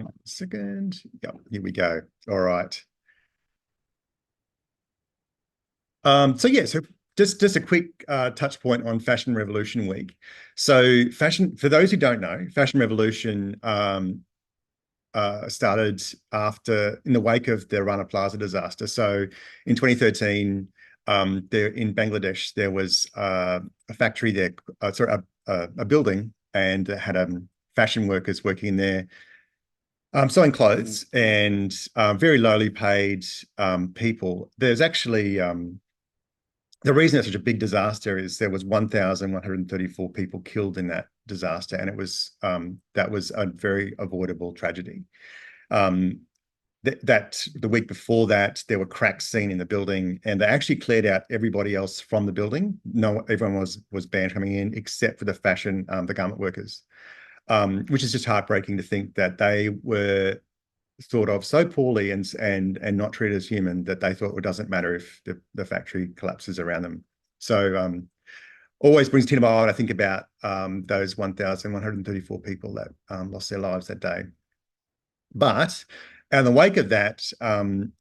1 second. Yep, here we go. All right. So just a quick touch point on Fashion Revolution Week. So for those who don't know, Fashion Revolution started in the wake of the Rana Plaza disaster. So in 2013, there in Bangladesh, there was a factory there, a building, and it had fashion workers working in there, selling clothes, and very lowly paid people. There's actually the reason it's such a big disaster is there was 1,134 people killed in that disaster, and that was a very avoidable tragedy. That the week before that, there were cracks seen in the building, and they actually cleared out everybody else from the building. Everyone was banned coming in except for the garment workers, which is just heartbreaking to think that they were thought of so poorly and not treated as human that they thought it doesn't matter if the factory collapses around them. So always brings tears to my eye when I think about those 1,134 people that lost their lives that day. But in the wake of that,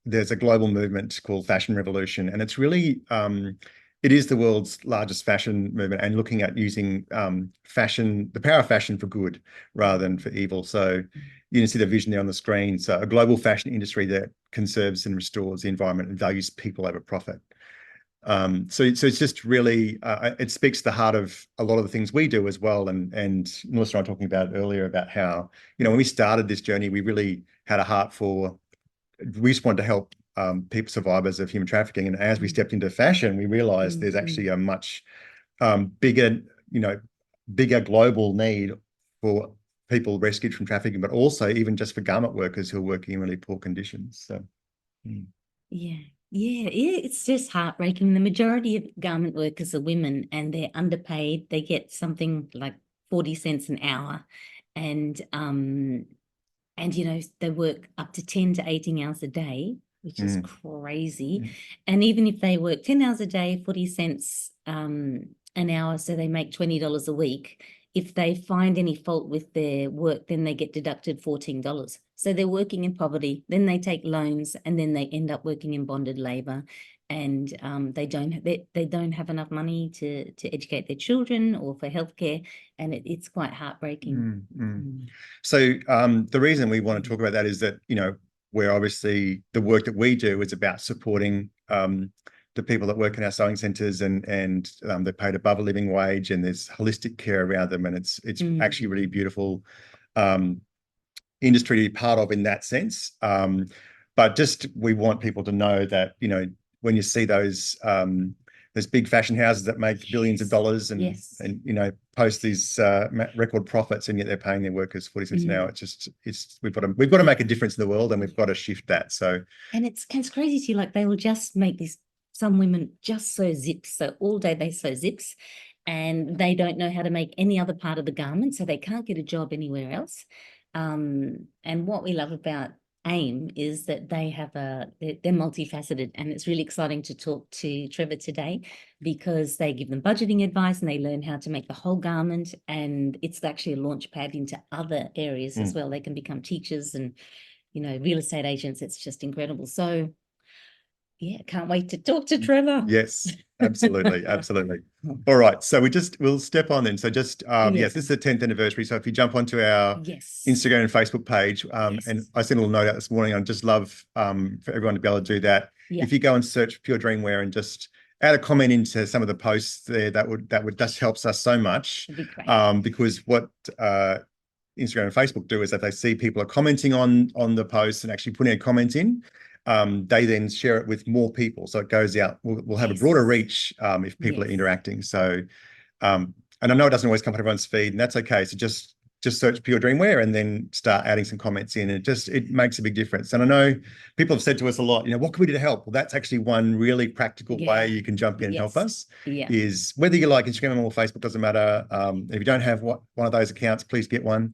there's a global movement called Fashion Revolution, and it's really it is the world's largest fashion movement, and looking at using the power of fashion for good rather than for evil. So you can see the vision there on the screen. So a global fashion industry that conserves and restores the environment and values people over profit. So it's just really, it speaks to the heart of a lot of the things we do as well. And Melissa and I were talking about earlier about how, when we started this journey, we really had a heart we just wanted to help people, survivors of human trafficking. And as we stepped into fashion, we realized there's actually a much bigger global need for people rescued from trafficking, but also even just for garment workers who are working in really poor conditions. So, yeah, it's just heartbreaking. The majority of garment workers are women, and they're underpaid. They get something like 40 cents an hour, and they work up to 10 to 18 hours a day, which is crazy. And even if they work 10 hours a day, 40 cents an hour, so they make $20 a week. If they find any fault with their work, then they get deducted $14. So they're working in poverty, then they take loans, and then they end up working in bonded labor. And they don't have enough money to educate their children or for healthcare, and it's quite heartbreaking. So the reason we want to talk about that is that we're obviously, the work that we do is about supporting the people that work in our sewing centres, and they're paid above a living wage, and there's holistic care around them, and it's actually really beautiful industry to be part of in that sense. But just we want people to know that when you see those big fashion houses that make billions of dollars and post these record profits, and yet they're paying their workers 40 cents an hour. We've got to make a difference in the world, and we've got to shift that. So, and it's crazy to you, like they will just make this. Some women just sew zips, so all day they sew zips, and they don't know how to make any other part of the garment, so they can't get a job anywhere else. And what we love about AIM is that they're multifaceted, and it's really exciting to talk to Trevor today, because they give them budgeting advice and they learn how to make the whole garment, and it's actually a launch pad into other areas as well. They can become teachers and real estate agents. It's just incredible. So yeah, can't wait to talk to Trevor. Yes, absolutely. Absolutely. All right. So we'll step on then. So just, yes, this is the 10th anniversary. So if you jump onto our Instagram and Facebook page, and I sent a little note out this morning, I'd just love for everyone to be able to do that. If you go and search Pure Dreamwear and just add a comment into some of the posts there, that would just helps us so much. Because what Instagram and Facebook do is that they see people are commenting on the posts and actually putting a comment in. They then share it with more people, so it goes out. We'll have a broader reach if people are interacting. So, and I know it doesn't always come up on everyone's feed, and that's okay. So just search Pure Dreamwear and then start adding some comments in, and it makes a big difference. And I know people have said to us a lot, what can we do to help? Well, that's actually one really practical way you can jump in and help us. Is whether you like Instagram or Facebook, doesn't matter. If you don't have one of those accounts, please get one,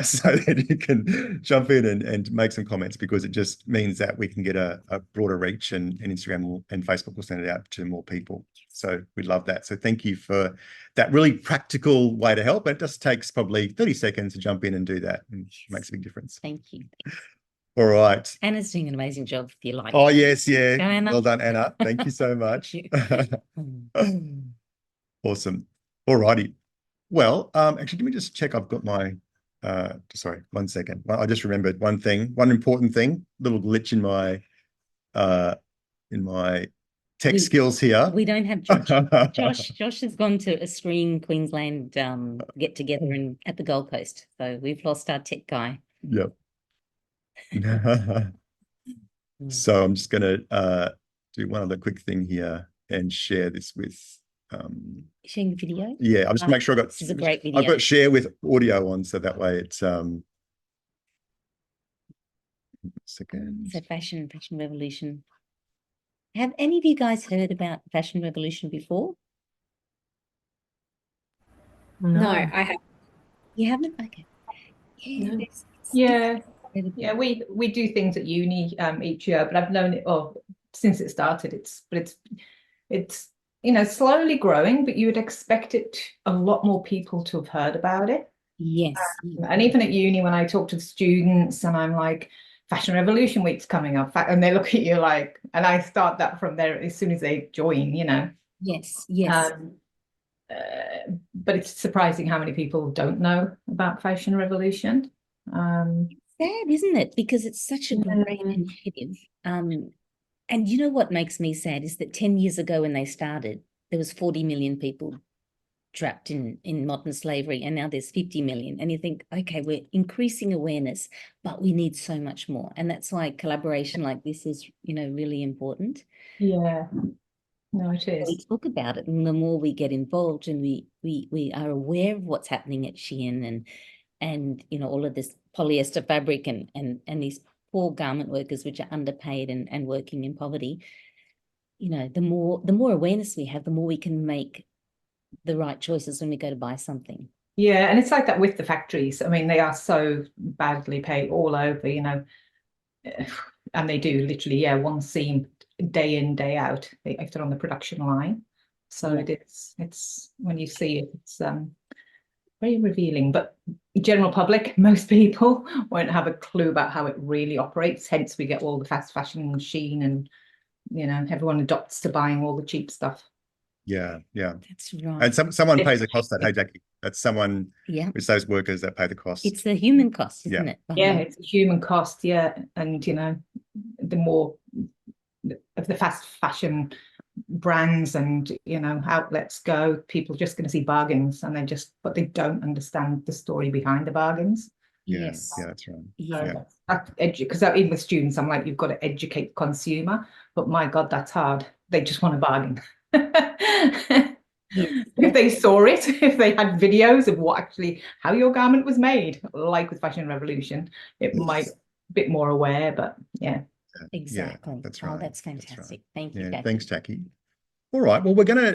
so that you can jump in and make some comments, because it just means that we can get a broader reach, and Instagram and Facebook will send it out to more people. So we love that. So thank you for that really practical way to help. It just takes probably 30 seconds to jump in and do that, and it makes a big difference. Thank you. All right. Anna's doing an amazing job if you like. Oh, yes, yeah. Go, Anna. Well done, Anna. Thank you so much. Mm. Awesome. All righty. Well, actually, let me just check. I've got my, sorry, 1 second. I just remembered one thing, one important thing, little glitch in my tech skills here. We don't have Josh. Josh has gone to a Screen Queensland get together at the Gold Coast. So we've lost our tech guy. Yep. So I'm just going to do one other quick thing here and share this with sharing the video. Yeah, I'll just make sure I got this is a great video. I've got share with audio on, so that way it's second. So Fashion Revolution. Have any of you guys heard about Fashion Revolution before? No, I haven't. You haven't? Okay. No. Yeah, we do things at uni each year, but I've known it since it started. It's slowly growing, but you would expect a lot more people to have heard about it. Yes. And even at uni, when I talk to the students and I'm like, Fashion Revolution Week's coming up, and they look at you like, and I start that from there as soon as they join, Yes. But it's surprising how many people don't know about Fashion Revolution. Sad, isn't it? Because it's such a great initiative. And you know what makes me sad is that 10 years ago when they started, there was 40 million people trapped in modern slavery, and now there's 50 million. And you think, okay, we're increasing awareness, but we need so much more. And that's why collaboration like this is, really important. Yeah. No, it is. We talk about it, and the more we get involved and we are aware of what's happening at Shein and all of this polyester fabric and these poor garment workers which are underpaid and working in poverty, the more awareness we have, the more we can make the right choices when we go to buy something. Yeah, and it's like that with the factories. I mean, they are so badly paid all over, and they do literally, one seam day in, day out if they're on the production line. So it's when you see it, it's very revealing. But general public, most people won't have a clue about how it really operates. Hence, we get all the fast fashion machine, and everyone adopts to buying all the cheap stuff. Yeah. That's right. And someone pays the cost that. Hey, Jackie, that's someone. Yeah. It's those workers that pay the cost. It's the human cost, isn't it? Yeah, it's a human cost. Yeah, and the more of the fast fashion brands and outlets go, people are just going to see bargains, and but they don't understand the story behind the bargains. Yes. Yeah, that's right. Yeah. Because even with students, I'm like, you've got to educate the consumer, but my God, that's hard. They just want a bargain. If they saw it, if they had videos of how your garment was made, like with Fashion Revolution, it might be a bit more aware, but yeah. Exactly. Yeah, that's right. Oh, that's fantastic. That's right. Thank you, Yeah, Jackie. thanks, Jackie. All right. Well, we're going to